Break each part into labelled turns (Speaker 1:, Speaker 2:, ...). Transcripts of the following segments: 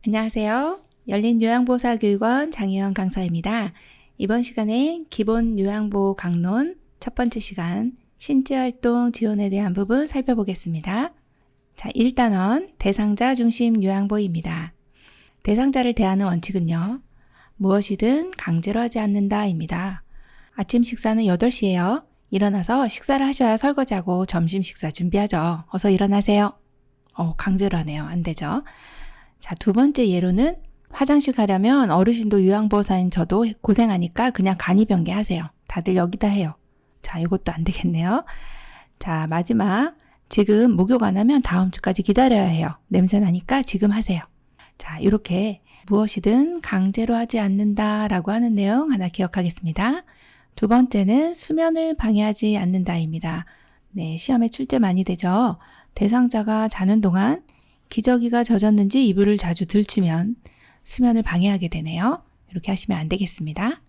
Speaker 1: 안녕하세요. 열린요양보호사교육원 장혜원 강사입니다. 이번 시간에 기본 요양보호 강론 첫 번째 시간 신체활동 지원에 대한 부분 살펴보겠습니다. 자, 1단원 대상자 중심 요양보호입니다. 대상자를 대하는 원칙은요. 무엇이든 강제로 하지 않는다입니다. 아침 식사는 8시예요. 일어나서 식사를 하셔야 설거지하고 점심 식사 준비하죠. 어서 일어나세요. 강제로 하네요. 안 되죠. 자, 두 번째 예로는 화장실 가려면 어르신도 요양보호사인 저도 고생하니까 그냥 간이병개 하세요. 다들 여기다 해요. 자, 이것도 안 되겠네요. 자, 마지막. 지금 목욕 안 하면 다음 주까지 기다려야 해요. 냄새 나니까 지금 하세요. 자, 이렇게 무엇이든 강제로 하지 않는다라고 하는 내용 하나 기억하겠습니다. 두 번째는 수면을 방해하지 않는다입니다. 네, 시험에 출제 많이 되죠. 대상자가 자는 동안 기저귀가 젖었는지 이불을 자주 들추면 수면을 방해하게 되네요. 이렇게 하시면 안 되겠습니다.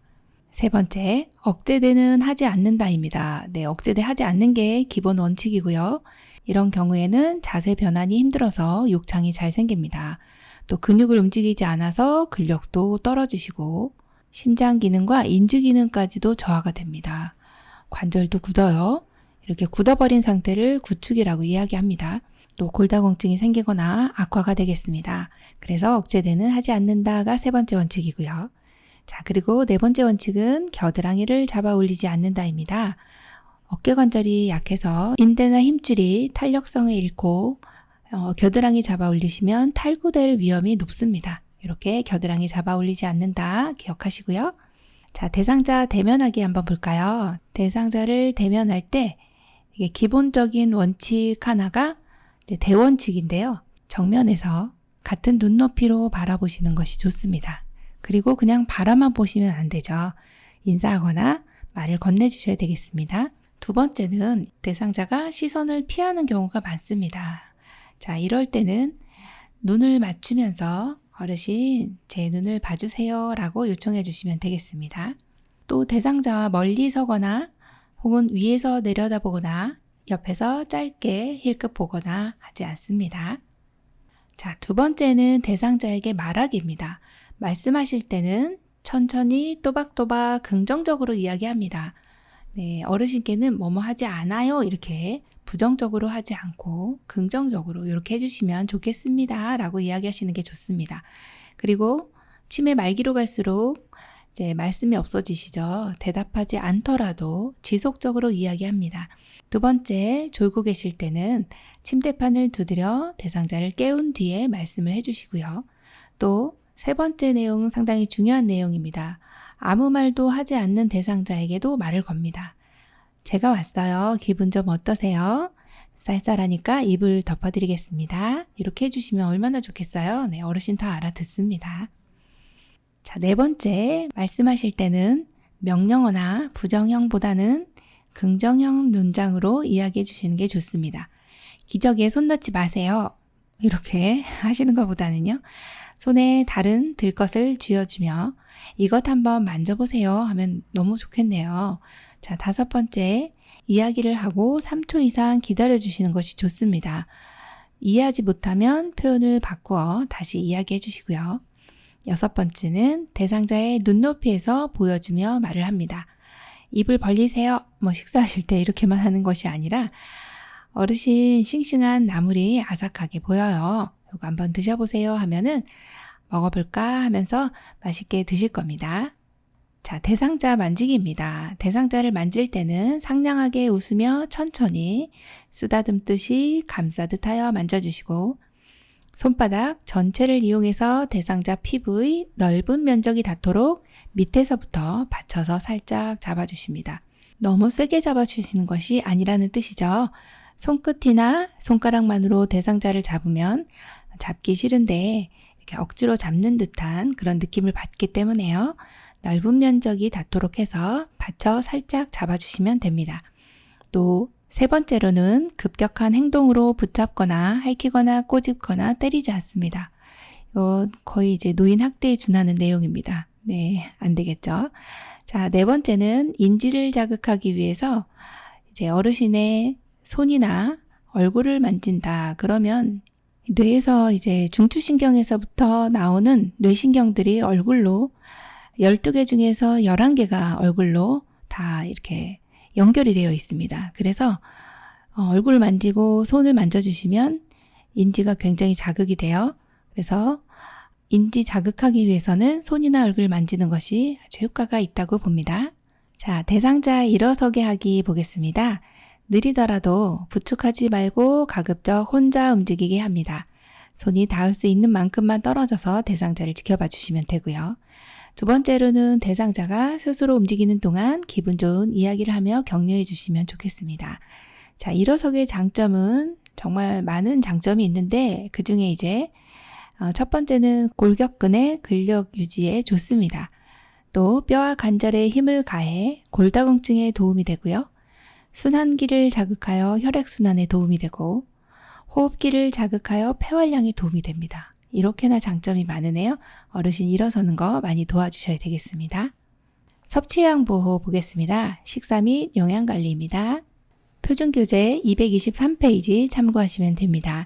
Speaker 1: 세 번째, 억제대는 하지 않는다입니다. 네, 억제대 하지 않는 게 기본 원칙이고요. 이런 경우에는 자세 변환이 힘들어서 욕창이 잘 생깁니다. 또 근육을 움직이지 않아서 근력도 떨어지시고 심장 기능과 인지 기능까지도 저하가 됩니다. 관절도 굳어요. 이렇게 굳어버린 상태를 구축이라고 이야기합니다. 또 골다공증이 생기거나 악화가 되겠습니다. 그래서 억제대는 하지 않는다가 세 번째 원칙이고요. 자, 그리고 네 번째 원칙은 겨드랑이를 잡아 올리지 않는다입니다. 어깨관절이 약해서 인대나 힘줄이 탄력성을 잃고 겨드랑이 잡아 올리시면 탈구될 위험이 높습니다. 이렇게 겨드랑이 잡아 올리지 않는다 기억하시고요. 자, 대상자 대면하기 한번 볼까요? 대상자를 대면할 때 이게 기본적인 원칙 하나가 이제 대원칙인데요. 정면에서 같은 눈높이로 바라보시는 것이 좋습니다. 그리고 그냥 바라만 보시면 안 되죠. 인사하거나 말을 건네주셔야 되겠습니다. 두 번째는 대상자가 시선을 피하는 경우가 많습니다. 자, 이럴 때는 눈을 맞추면서 어르신, 제 눈을 봐주세요 라고 요청해 주시면 되겠습니다. 또 대상자와 멀리 서거나 혹은 위에서 내려다보거나 옆에서 짧게 힐끗 보거나 하지 않습니다. 자, 두 번째는 대상자에게 말하기입니다. 말씀하실 때는 천천히 또박또박 긍정적으로 이야기합니다. 네, 어르신께는 뭐뭐 하지 않아요 이렇게 부정적으로 하지 않고 긍정적으로 이렇게 해주시면 좋겠습니다 라고 이야기하시는 게 좋습니다. 그리고 치매 말기로 갈수록 이제 말씀이 없어지시죠. 대답하지 않더라도 지속적으로 이야기합니다. 두 번째, 졸고 계실 때는 침대판을 두드려 대상자를 깨운 뒤에 말씀을 해주시고요. 또 세 번째 내용은 상당히 중요한 내용입니다. 아무 말도 하지 않는 대상자에게도 말을 겁니다. 제가 왔어요. 기분 좀 어떠세요? 쌀쌀하니까 이불 덮어드리겠습니다. 이렇게 해주시면 얼마나 좋겠어요? 네, 어르신 다 알아듣습니다. 자, 네 번째, 말씀하실 때는 명령어나 부정형보다는 긍정형 문장으로 이야기해 주시는 게 좋습니다. 기저귀에 손 넣지 마세요. 이렇게 하시는 것보다는요. 손에 다른 들것을 쥐어주며 이것 한번 만져보세요 하면 너무 좋겠네요. 자, 다섯 번째, 이야기를 하고 3초 이상 기다려주시는 것이 좋습니다. 이해하지 못하면 표현을 바꾸어 다시 이야기해 주시고요. 여섯 번째는 대상자의 눈높이에서 보여주며 말을 합니다. 입을 벌리세요. 식사하실 때 이렇게만 하는 것이 아니라 어르신 싱싱한 나물이 아삭하게 보여요. 이거 한번 드셔보세요 하면은 먹어볼까 하면서 맛있게 드실 겁니다. 자, 대상자 만지기입니다. 대상자를 만질 때는 상냥하게 웃으며 천천히 쓰다듬듯이 감싸듯 하여 만져주시고 손바닥 전체를 이용해서 대상자 피부의 넓은 면적이 닿도록 밑에서부터 받쳐서 살짝 잡아주십니다. 너무 세게 잡아주시는 것이 아니라는 뜻이죠. 손끝이나 손가락만으로 대상자를 잡으면 잡기 싫은데 이렇게 억지로 잡는 듯한 그런 느낌을 받기 때문에요. 넓은 면적이 닿도록 해서 받쳐 살짝 잡아주시면 됩니다. 또 세 번째로는 급격한 행동으로 붙잡거나 핥히거나 꼬집거나 때리지 않습니다. 이거 거의 이제 노인 학대에 준하는 내용입니다. 네, 안 되겠죠. 자, 네 번째는 인지를 자극하기 위해서 이제 어르신의 손이나 얼굴을 만진다. 그러면 뇌에서 이제 중추신경에서부터 나오는 뇌신경들이 얼굴로 12개 중에서 11개가 얼굴로 다 이렇게 연결이 되어 있습니다. 그래서 얼굴 만지고 손을 만져주시면 인지가 굉장히 자극이 돼요. 그래서 인지 자극하기 위해서는 손이나 얼굴 만지는 것이 아주 효과가 있다고 봅니다. 자, 대상자 일어서게 하기 보겠습니다. 느리더라도 부축하지 말고 가급적 혼자 움직이게 합니다. 손이 닿을 수 있는 만큼만 떨어져서 대상자를 지켜봐 주시면 되고요. 두 번째로는 대상자가 스스로 움직이는 동안 기분 좋은 이야기를 하며 격려해 주시면 좋겠습니다. 자, 일어서기의 장점은 정말 많은 장점이 있는데 그 중에 이제 첫 번째는 골격근의 근력 유지에 좋습니다. 또 뼈와 관절에 힘을 가해 골다공증에 도움이 되고요. 순환기를 자극하여 혈액순환에 도움이 되고 호흡기를 자극하여 폐활량에 도움이 됩니다. 이렇게나 장점이 많으네요. 어르신 일어서는 거 많이 도와주셔야 되겠습니다. 섭취량 보호 보겠습니다. 식사 및 영양관리입니다. 표준교재 223페이지 참고하시면 됩니다.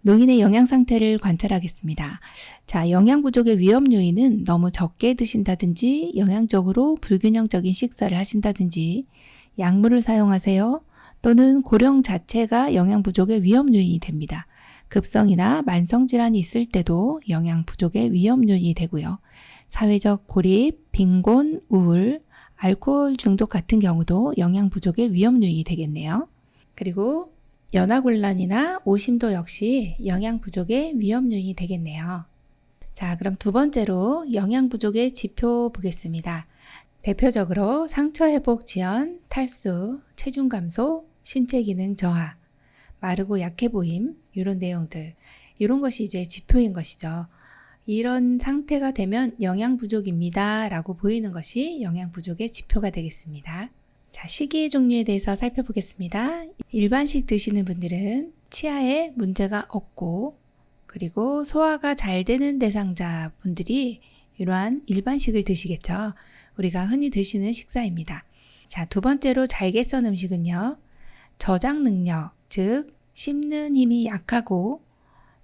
Speaker 1: 노인의 영양 상태를 관찰하겠습니다. 자, 영양 부족의 위험 요인은 너무 적게 드신다든지 영양적으로 불균형적인 식사를 하신다든지 약물을 사용하세요. 또는 고령 자체가 영양 부족의 위험 요인이 됩니다. 급성이나 만성 질환이 있을 때도 영양 부족의 위험 요인이 되고요. 사회적 고립, 빈곤, 우울, 알코올 중독 같은 경우도 영양 부족의 위험 요인이 되겠네요. 그리고 연하곤란이나 오심도 역시 영양 부족의 위험 요인이 되겠네요. 자, 그럼 두 번째로 영양 부족의 지표 보겠습니다. 대표적으로 상처 회복 지연, 탈수, 체중 감소, 신체 기능 저하, 마르고 약해 보임, 이런 내용들, 이런 것이 이제 지표인 것이죠. 이런 상태가 되면 영양 부족입니다 라고 보이는 것이 영양 부족의 지표가 되겠습니다. 자, 식이의 종류에 대해서 살펴보겠습니다. 일반식 드시는 분들은 치아에 문제가 없고 그리고 소화가 잘 되는 대상자 분들이 이러한 일반식을 드시겠죠. 우리가 흔히 드시는 식사입니다. 자, 두 번째로 잘게 썬 음식은요. 저장 능력, 즉 씹는 힘이 약하고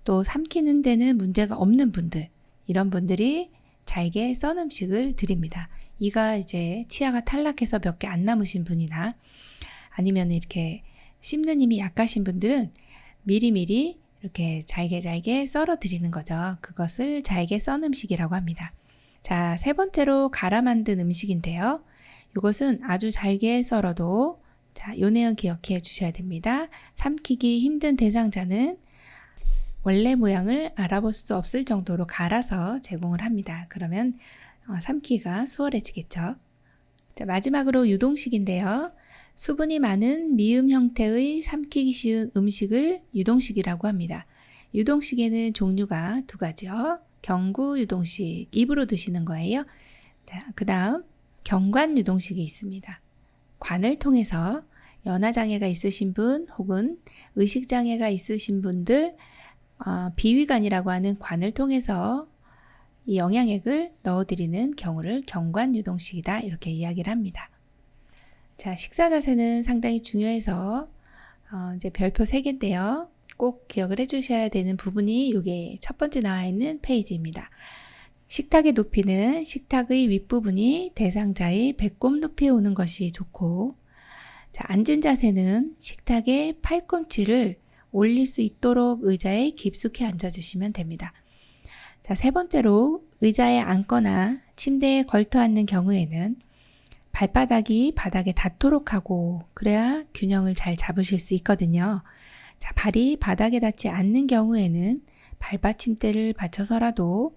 Speaker 1: 또 삼키는 데는 문제가 없는 분들, 이런 분들이 잘게 썬 음식을 드립니다. 이가 이제 치아가 탈락해서 몇 개 안 남으신 분이나 아니면 이렇게 씹는 힘이 약하신 분들은 미리미리 이렇게 잘게 썰어 드리는 거죠. 그것을 잘게 썬 음식이라고 합니다. 자, 세 번째로 갈아 만든 음식인데요. 이것은 아주 잘게 썰어도 자, 요 내용 기억해 주셔야 됩니다. 삼키기 힘든 대상자는 원래 모양을 알아볼 수 없을 정도로 갈아서 제공을 합니다. 그러면 삼키기가 수월해지겠죠. 자, 마지막으로 유동식인데요. 수분이 많은 미음 형태의 삼키기 쉬운 음식을 유동식이라고 합니다. 유동식에는 종류가 두 가지요. 경구 유동식, 입으로 드시는 거예요. 그 다음 경관 유동식이 있습니다. 관을 통해서 연화장애가 있으신 분 혹은 의식장애가 있으신 분들 비위관이라고 하는 관을 통해서 이 영양액을 넣어드리는 경우를 경관 유동식이다 이렇게 이야기를 합니다. 자, 식사 자세는 상당히 중요해서 이제 별표 3개인데요. 꼭 기억을 해주셔야 되는 부분이 이게 첫 번째 나와 있는 페이지입니다. 식탁의 높이는 식탁의 윗부분이 대상자의 배꼽 높이에 오는 것이 좋고, 자, 앉은 자세는 식탁의 팔꿈치를 올릴 수 있도록 의자에 깊숙이 앉아주시면 됩니다. 자, 세 번째로 의자에 앉거나 침대에 걸터 앉는 경우에는 발바닥이 바닥에 닿도록 하고 그래야 균형을 잘 잡으실 수 있거든요. 자, 발이 바닥에 닿지 않는 경우에는 발받침대를 받쳐서라도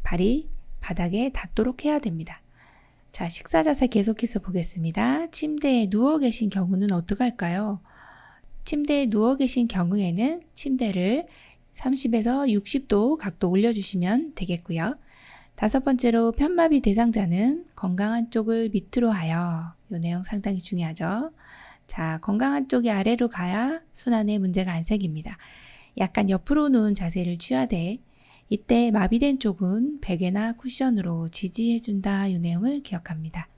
Speaker 1: 발이 바닥에 닿도록 해야 됩니다. 자, 식사 자세 계속해서 보겠습니다. 침대에 누워 계신 경우는 어떻게 할까요? 침대에 누워 계신 경우에는 침대를 30에서 60도 각도 올려주시면 되겠고요. 다섯 번째로 편마비 대상자는 건강한 쪽을 밑으로 하여, 이 내용 상당히 중요하죠. 자, 건강한 쪽이 아래로 가야 순환에 문제가 안 생깁니다. 약간 옆으로 누운 자세를 취하되 이때 마비된 쪽은 베개나 쿠션으로 지지해준다 이 내용을 기억합니다.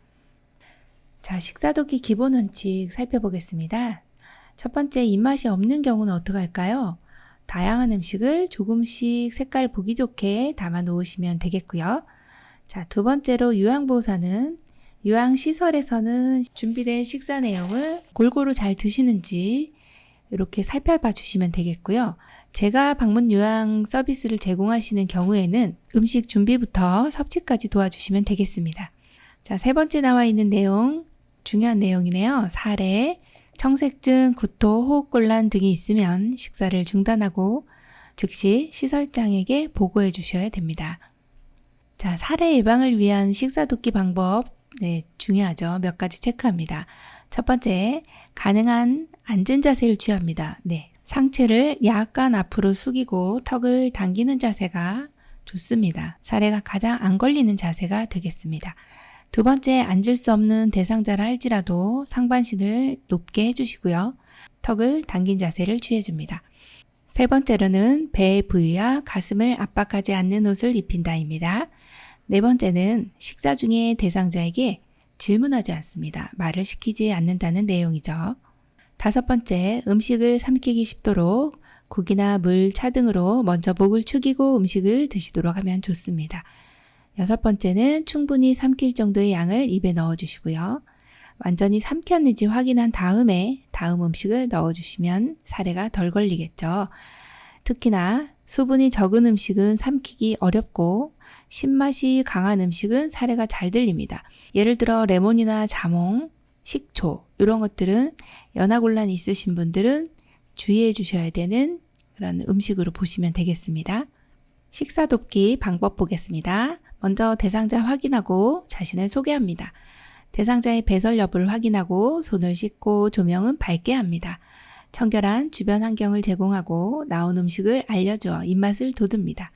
Speaker 1: 자, 식사도기 기본 원칙 살펴보겠습니다. 첫 번째, 입맛이 없는 경우는 어떻게 할까요? 다양한 음식을 조금씩 색깔 보기 좋게 담아 놓으시면 되겠고요. 자, 두 번째로 요양보호사는 요양시설에서는 준비된 식사 내용을 골고루 잘 드시는지 이렇게 살펴봐 주시면 되겠고요. 제가 방문 요양 서비스를 제공하시는 경우에는 음식 준비부터 섭취까지 도와주시면 되겠습니다. 자, 세 번째 나와 있는 내용, 중요한 내용이네요. 사례, 청색증, 구토, 호흡곤란 등이 있으면 식사를 중단하고 즉시 시설장에게 보고해 주셔야 됩니다. 자, 사례 예방을 위한 식사 돕기 방법, 중요하죠. 몇 가지 체크합니다. 첫 번째, 가능한 앉은 자세를 취합니다. 상체를 약간 앞으로 숙이고 턱을 당기는 자세가 좋습니다. 사례가 가장 안 걸리는 자세가 되겠습니다. 두 번째, 앉을 수 없는 대상자라 할지라도 상반신을 높게 해주시고요. 턱을 당긴 자세를 취해줍니다. 세 번째로는 배의 부위와 가슴을 압박하지 않는 옷을 입힌다입니다. 네 번째는 식사 중에 대상자에게 질문하지 않습니다. 말을 시키지 않는다는 내용이죠. 다섯 번째, 음식을 삼키기 쉽도록 국이나 물, 차 등으로 먼저 목을 축이고 음식을 드시도록 하면 좋습니다. 여섯 번째는 충분히 삼킬 정도의 양을 입에 넣어주시고요. 완전히 삼켰는지 확인한 다음에 다음 음식을 넣어주시면 사례가 덜 걸리겠죠. 특히나 수분이 적은 음식은 삼키기 어렵고 신맛이 강한 음식은 사례가 잘 들립니다. 예를 들어 레몬이나 자몽, 식초 이런 것들은 연화곤란이 있으신 분들은 주의해 주셔야 되는 그런 음식으로 보시면 되겠습니다. 식사 돕기 방법 보겠습니다. 먼저 대상자 확인하고 자신을 소개합니다. 대상자의 배설 여부를 확인하고 손을 씻고 조명은 밝게 합니다. 청결한 주변 환경을 제공하고 나온 음식을 알려주어 입맛을 돋웁니다.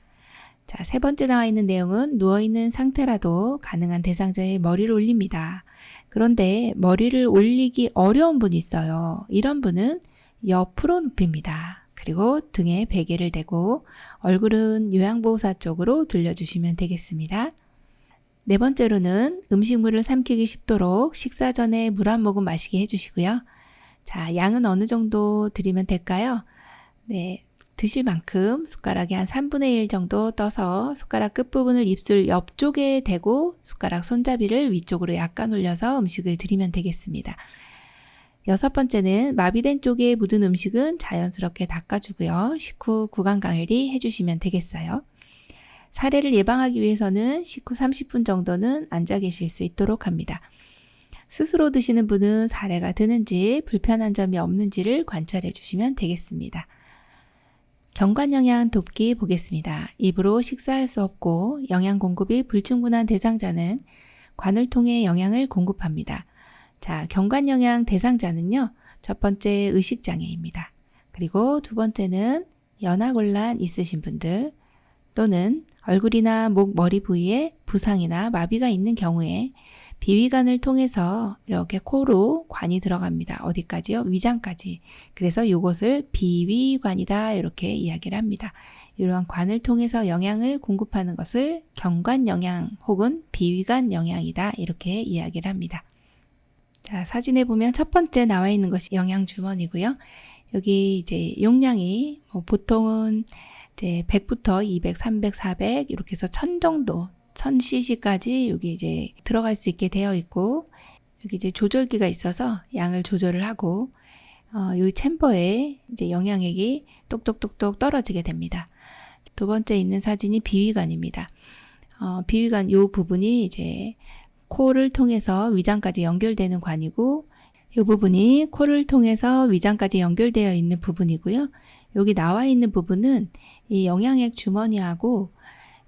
Speaker 1: 자, 세 번째 나와 있는 내용은 누워있는 상태라도 가능한 대상자의 머리를 올립니다. 그런데 머리를 올리기 어려운 분이 있어요. 이런 분은 옆으로 눕힙니다. 그리고 등에 베개를 대고 얼굴은 요양보호사 쪽으로 돌려주시면 되겠습니다. 네 번째로는 음식물을 삼키기 쉽도록 식사 전에 물 한 모금 마시게 해주시고요. 자, 양은 어느 정도 드리면 될까요? 드실 만큼 숟가락에 한 3분의 1 정도 떠서 숟가락 끝부분을 입술 옆쪽에 대고 숟가락 손잡이를 위쪽으로 약간 올려서 음식을 드리면 되겠습니다. 여섯 번째는 마비된 쪽에 묻은 음식은 자연스럽게 닦아주고요. 식후 구강 관리 해주시면 되겠어요. 사례를 예방하기 위해서는 식후 30분 정도는 앉아 계실 수 있도록 합니다. 스스로 드시는 분은 사례가 드는지 불편한 점이 없는지를 관찰해 주시면 되겠습니다. 경관 영양 돕기 보겠습니다. 입으로 식사할 수 없고 영양 공급이 불충분한 대상자는 관을 통해 영양을 공급합니다. 자, 경관 영양 대상자는요, 첫 번째 의식장애입니다. 그리고 두 번째는 연화곤란 있으신 분들 또는 얼굴이나 목, 머리 부위에 부상이나 마비가 있는 경우에 비위관을 통해서 이렇게 코로 관이 들어갑니다. 어디까지요? 위장까지. 그래서 이것을 비위관이다 이렇게 이야기를 합니다. 이러한 관을 통해서 영양을 공급하는 것을 경관 영양 혹은 비위관 영양이다 이렇게 이야기를 합니다. 자, 사진에 보면 첫 번째 나와 있는 것이 영양 주머니고요. 여기 이제 용량이 보통은 이제 100부터 200, 300, 400 이렇게 해서 1000 정도 1000cc까지 여기 이제 들어갈 수 있게 되어 있고 여기 이제 조절기가 있어서 양을 조절을 하고 이 챔버에 이제 영양액이 똑똑똑똑 떨어지게 됩니다. 두 번째 있는 사진이 비위관입니다. 비위관 요 부분이 이제 코를 통해서 위장까지 연결되는 관이고 이 부분이 코를 통해서 위장까지 연결되어 있는 부분이고요. 여기 나와 있는 부분은 이 영양액 주머니하고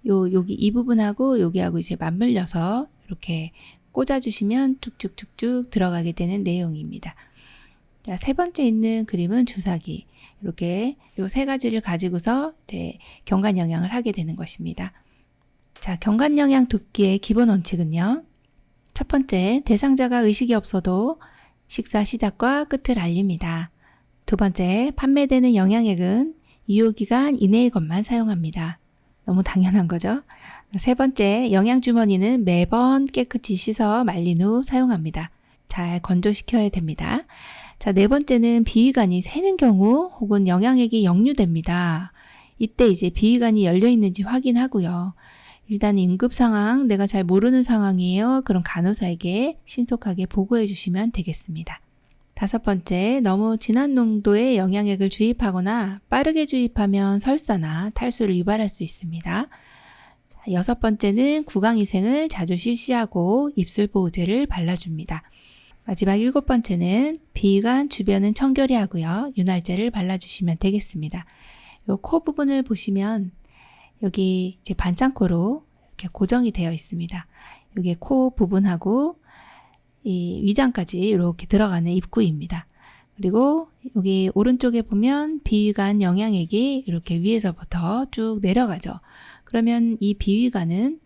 Speaker 1: 여기 이 부분하고 여기하고 이제 맞물려서 이렇게 꽂아주시면 쭉쭉쭉쭉 들어가게 되는 내용입니다. 자, 세 번째 있는 그림은 주사기. 이렇게 요 세 가지를 가지고서 이제 경관 영양을 하게 되는 것입니다. 자, 경관 영양 돕기의 기본 원칙은요. 첫 번째, 대상자가 의식이 없어도 식사 시작과 끝을 알립니다. 두 번째, 판매되는 영양액은 유효기간 이내의 것만 사용합니다. 너무 당연한 거죠. 세 번째, 영양주머니는 매번 깨끗이 씻어 말린 후 사용합니다. 잘 건조시켜야 됩니다. 자, 네 번째는 비위관이 새는 경우 혹은 영양액이 역류됩니다. 이때 이제 비위관이 열려 있는지 확인하고요. 일단 응급 상황, 내가 잘 모르는 상황이에요. 그럼 간호사에게 신속하게 보고해 주시면 되겠습니다. 다섯 번째, 너무 진한 농도의 영양액을 주입하거나 빠르게 주입하면 설사나 탈수를 유발할 수 있습니다. 여섯 번째는 구강위생을 자주 실시하고 입술 보호제를 발라줍니다. 마지막 일곱 번째는 비위관 주변은 청결히 하고요. 윤활제를 발라주시면 되겠습니다. 요 코 부분을 보시면 여기 이제 반창코로 이렇게 고정이 되어 있습니다. 이게 코 부분하고 이 위장까지 이렇게 들어가는 입구입니다. 그리고 여기 오른쪽에 보면 비위관 영양액이 이렇게 위에서부터 쭉 내려가죠. 그러면 이 비위관은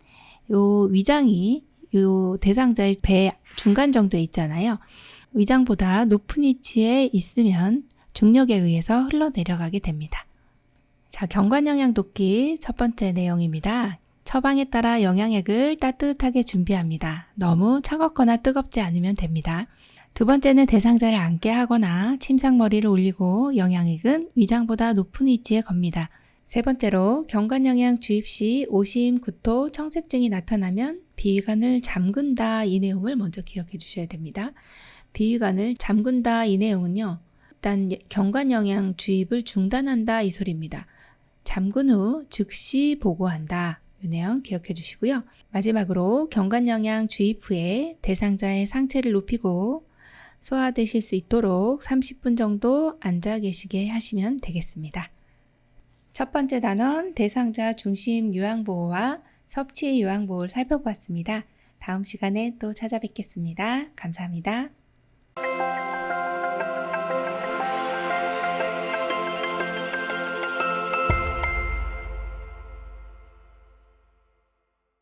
Speaker 1: 요 위장이 요 대상자의 배 중간 정도에 있잖아요. 위장보다 높은 위치에 있으면 중력에 의해서 흘러내려가게 됩니다. 자, 경관영양 돕기 첫 번째 내용입니다. 처방에 따라 영양액을 따뜻하게 준비합니다. 너무 차갑거나 뜨겁지 않으면 됩니다. 두 번째는 대상자를 앉게 하거나 침상머리를 올리고 영양액은 위장보다 높은 위치에 겁니다. 세 번째로 경관영양 주입 시 오심, 구토, 청색증이 나타나면 비위관을 잠근다 이 내용을 먼저 기억해 주셔야 됩니다. 비위관을 잠근다 이 내용은요. 일단 경관영양 주입을 중단한다 이 소리입니다. 잠근 후 즉시 보고한다. 이 내용 기억해 주시고요. 마지막으로 경관영양 주입 후에 대상자의 상체를 높이고 소화되실 수 있도록 30분 정도 앉아 계시게 하시면 되겠습니다. 첫 번째 단원 대상자 중심 요양보호와 섭취 요양보호를 살펴보았습니다. 다음 시간에 또 찾아뵙겠습니다. 감사합니다.